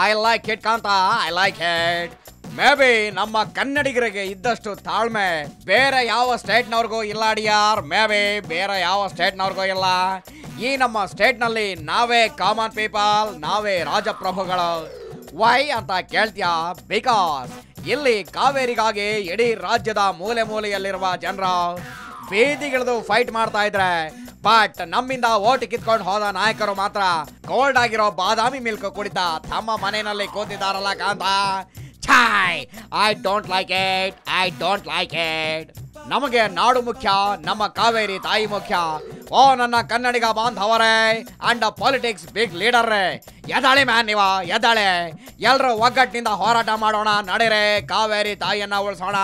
I like it Kantha, I like it. Maybe ನಮ್ಮ ಕನ್ನಡಿಗರಿಗೆ ಇದ್ದಷ್ಟು ತಾಳ್ಮೆ ಬೇರೆ ಯಾವ ಸ್ಟೇಟ್ನವ್ರಿಗೂ ಇಲ್ಲ ಡಿಯಾರ್. ಮೇ ಬಿ ಬೇರೆ ಯಾವ ಸ್ಟೇಟ್ನವ್ರಿಗೂ ಇಲ್ಲ. ಈ ನಮ್ಮ ಸ್ಟೇಟ್ನಲ್ಲಿ ನಾವೇ ಕಾಮನ್ ಪೀಪಲ್, ನಾವೇ ರಾಜಪ್ರಭುಗಳು. ವೈ ಅಂತ ಕೇಳ್ತೀಯಾ? ಬಿಕಾಸ್ ಇಲ್ಲಿ ಕಾವೇರಿಗಾಗಿ ಇಡೀ ರಾಜ್ಯದ ಮೂಲೆ ಮೂಲೆಯಲ್ಲಿರುವ ಜನರು ಬೀದಿಗಿಳಿದು ಫೈಟ್ ಮಾಡ್ತಾ ಇದ್ರೆ, ಬಟ್ ನಮ್ಮಿಂದ ಓಟ್ ಕಿತ್ಕೊಂಡು ಹೋದ ನಾಯಕರು ಮಾತ್ರ ಕೋಲ್ಡ್ ಆಗಿರೋ ಬಾದಾಮಿ ಮಿಲ್ಕ್ ಕುಡಿತಾ ತಮ್ಮ ಮನೆಯಲ್ಲಿ ಕೂತಿದಾರಲ್ಲ ಕಾಂತ. ಛಾಯ್, I don't like it, I don't like it. ನಮಗೆ ನಾಡು ಮುಖ್ಯ, ನಮ್ಮ ಕಾವೇರಿ ತಾಯಿ ಮುಖ್ಯ. ಓ ನನ್ನ ಕನ್ನಡಿಗ ಬಾಂಧವರೇ ಅಂಡ್ ಪಾಲಿಟಿಕ್ಸ್ ಬಿಗ್ ಲೀಡರ್ರೇ, ಎದಾಳೆ ಮ್ಯಾನ್ ನೀವ ಎದಾಳೆ. ಎಲ್ರು ಒಗ್ಗಟ್ಟಿನಿಂದ ಹೋರಾಟ ಮಾಡೋಣ, ನಡೀರೆ ಕಾವೇರಿ ತಾಯಿಯನ್ನ ಉಳಿಸೋಣ.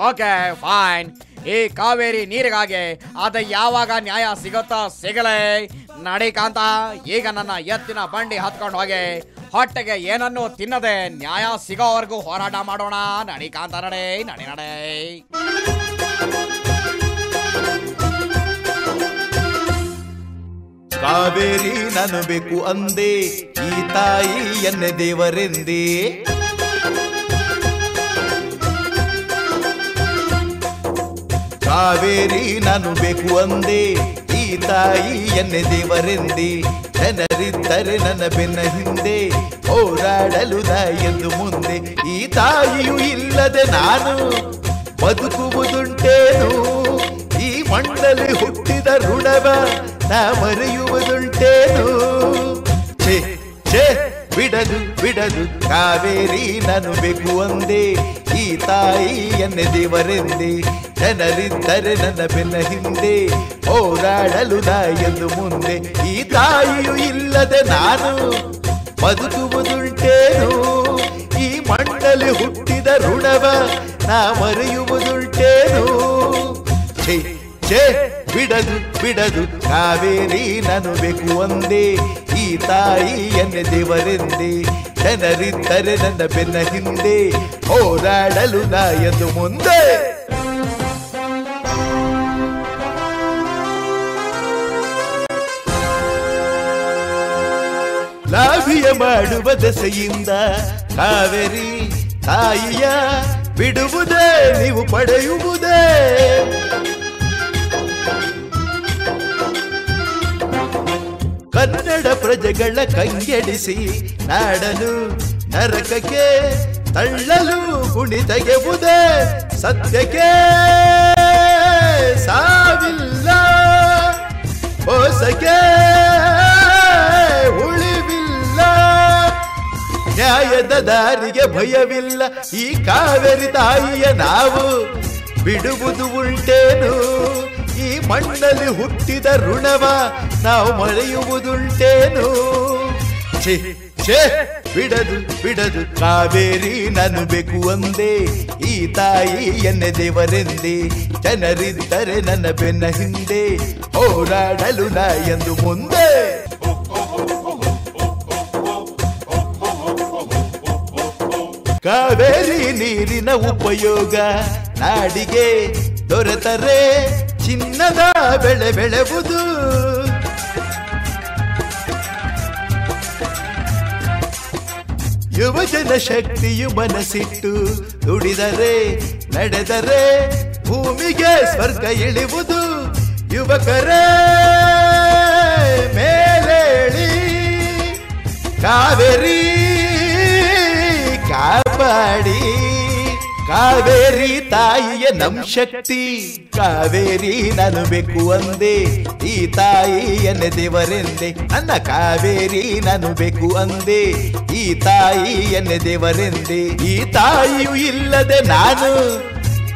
Okay fine. ಈ ಕಾವೇರಿ ನೀರಿಗಾಗಿ ಅದು ಯಾವಾಗ ನ್ಯಾಯ ಸಿಗುತ್ತೋ ಸಿಗಲೇ. ನಡಿ ಕಾಂತ, ಈಗ ನನ್ನ ಎತ್ತಿನ ಬಂಡಿ ಹತ್ಕೊಂಡು ಹೋಗಿ ಹೊಟ್ಟೆಗೆ ಏನನ್ನೂ ತಿನ್ನದೆ ನ್ಯಾಯ ಸಿಗೋವರೆಗೂ ಹೋರಾಟ ಮಾಡೋಣ. ನಡಿ ಕಾಂತ, ನಡೆ ನಡಿ ನಡೆ. ಕಾವೇರಿ ನಾನು ಬೇಕು ಅಂದೆ, ಈ ತಾಯಿ ಎನ್ನೆ ದೇವರೆಂದೇ. ಕಾವೇರಿ ನಾನು ಬೇಕು ಅಂದೆ, ಈ ತಾಯಿ ಎನ್ನೆ ದೇವರೆಂದೆ. ಜನರಿದ್ದರೆ ನನ್ನ ಬೆನ್ನ ಹಿಂದೆ ಹೋರಾಡಲು ನಾ ಎಂದು ಮುಂದೆ. ಈ ತಾಯಿಯು ಇಲ್ಲದೆ ನಾನು ಬದುಕುವುದುಂಟೇನು? ಈ ಮಣ್ಣಲ್ಲಿ ಹುಟ್ಟಿದ ಋಣವ ನಾ ಮರೆಯುವುದುಂಟೇನು? ಛೇ ಛೇ, ಬಿಡದು ಬಿಡದು ಕಾವೇರಿ ನಾನು ಬೇಕು ಅಂದೆ, ಈ ತಾಯಿ ಎನ್ನೆ ದೇವರೆಂದೆ. ಜನರಿದ್ದರೆ ನನ್ನ ಬೆನ್ನ ಹಿಂದೆ ಹೋರಾಡಲು ನಾ ಎಂದು ಮುಂದೆ. ಈ ತಾಯಿಯು ಇಲ್ಲದೆ ನಾನು ಬದುಕುವುದುಂಟೇನು? ಈ ಮಣ್ಣಲ್ಲಿ ಹುಟ್ಟಿದ ಋಣವ ನಾ ಮರೆಯುವುದುಂಟೇನು? ಛೇ ಛೇ, ಬಿಡದು ಬಿಡದು ಕಾವೇರಿ ನಾನು ಬೇಕು ಅಂದೆ, ಈ ತಾಯಿ ಎನ್ನೆ ದೇವರೆಂದೆ. ಜನರಿದ್ದರೆ ನನ್ನ ಬೆನ್ನ ಹಿಂದೆ ಹೋರಾಡಲು ನಾ ಎಂದು ಮುಂದೆ. ಲಾಭಿಯ ಮಾಡುವ ದಸೆಯಿಂದ ಕಾವೇರಿ ತಾಯಿಯ ಬಿಡುವುದೇ ನೀವು ಪಡೆಯುವುದೇ. ಕನ್ನಡ ಪ್ರಜೆಗಳ ಕಂಗೆಡಿಸಿ ನಾಡನು ನರಕಕ್ಕೆ ತಳ್ಳಲು ಗುಣಿ ತೆಗೆವುದೇ. ಸತ್ಯಕ್ಕೆ ಸಾವಿಲ್ಲ, ಮೋಸಕ್ಕೆ ಉಳಿವಿಲ್ಲ, ನ್ಯಾಯದ ದಾರಿಗೆ ಭಯವಿಲ್ಲ. ಈ ಕಾವೇರಿ ತಾಯಿಯ ನಾವು ಬಿಡುವುದು ಉಂಟೇನು? ಈ ಮಣ್ಣಲ್ಲಿ ಹುಟ್ಟಿದ ಋಣವ ನಾವು ಮರೆಯುವುದುಂಟೇನು? ಛೇ ಛೇ, ಬಿಡದು ಬಿಡದು ಕಾವೇರಿ ನಾನು ಬೇಕು ಅಂದೆ, ಈ ತಾಯಿ ಎನ್ನೆ ದೇವರೆಂದೆ. ಜನರಿದ್ದರೆ ನನ್ನ ಬೆನ್ನ ಹಿಂದೆ ಹೋರಾಡಲು ನಾ ಎಂದು ಮುಂದೆ. ಕಾವೇರಿ ನೀರಿನ ಉಪಯೋಗ ನಾಡಿಗೆ ದೊರೆತರೆ ಚಿನ್ನದ ಬೆಳೆ ಬೆಳೆವುದು. ಯುವಜನ ಶಕ್ತಿಯು ಮನಸ್ಸಿಟ್ಟು ದುಡಿದರೆ ನಡೆದರೆ ಭೂಮಿಗೆ ಸ್ವರ್ಗ ಇಳಿಯುವುದು. ಯುವಕರೇ ಮೇಲೇಳಿ, ಕಾವೇರಿ ಕಾಪಾಡಿ. ಕಾವೇರಿ ತಾಯಿಯ ನಮ್ ಶಕ್ತಿ, ಕಾವೇರಿ ನಾನು ಬೇಕು ಅಂದೆ, ಈ ತಾಯಿ ಎನ್ನೆ ದೇವರೆಂದೆ. ನನ್ನ ಕಾವೇರಿ ನಾನು ಬೇಕು ಅಂದೆ, ಈ ತಾಯಿ ಎನ್ನೆ ದೇವರೆಂದೆ. ಈ ತಾಯಿಯು ಇಲ್ಲದೆ ನಾನು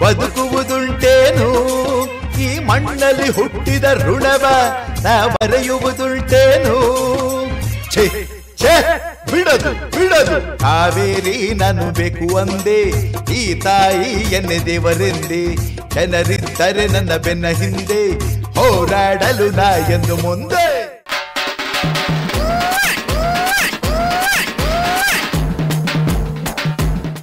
ಬದುಕುವುದುಂಟೇನು? ಈ ಮಣ್ಣಲ್ಲಿ ಹುಟ್ಟಿದ ಋಣವ ನಾ ಮರೆಯುವುದುಂಟೇನು? ಛೇ ಛೇ, ಬಿಡದು ಬಿಡದು ಕಾವೇರಿ ನಾನು ಬೇಕು ಅಂದೆ, ಈ ತಾಯಿ ಎನ್ನೆ ದೇವರೆಂದೆ. ಜನರಿದ್ದರೆ ನನ್ನ ಬೆನ್ನ ಹಿಂದೆ ಹೋರಾಡಲು ನಾ ಎಂದು ಮುಂದೆ.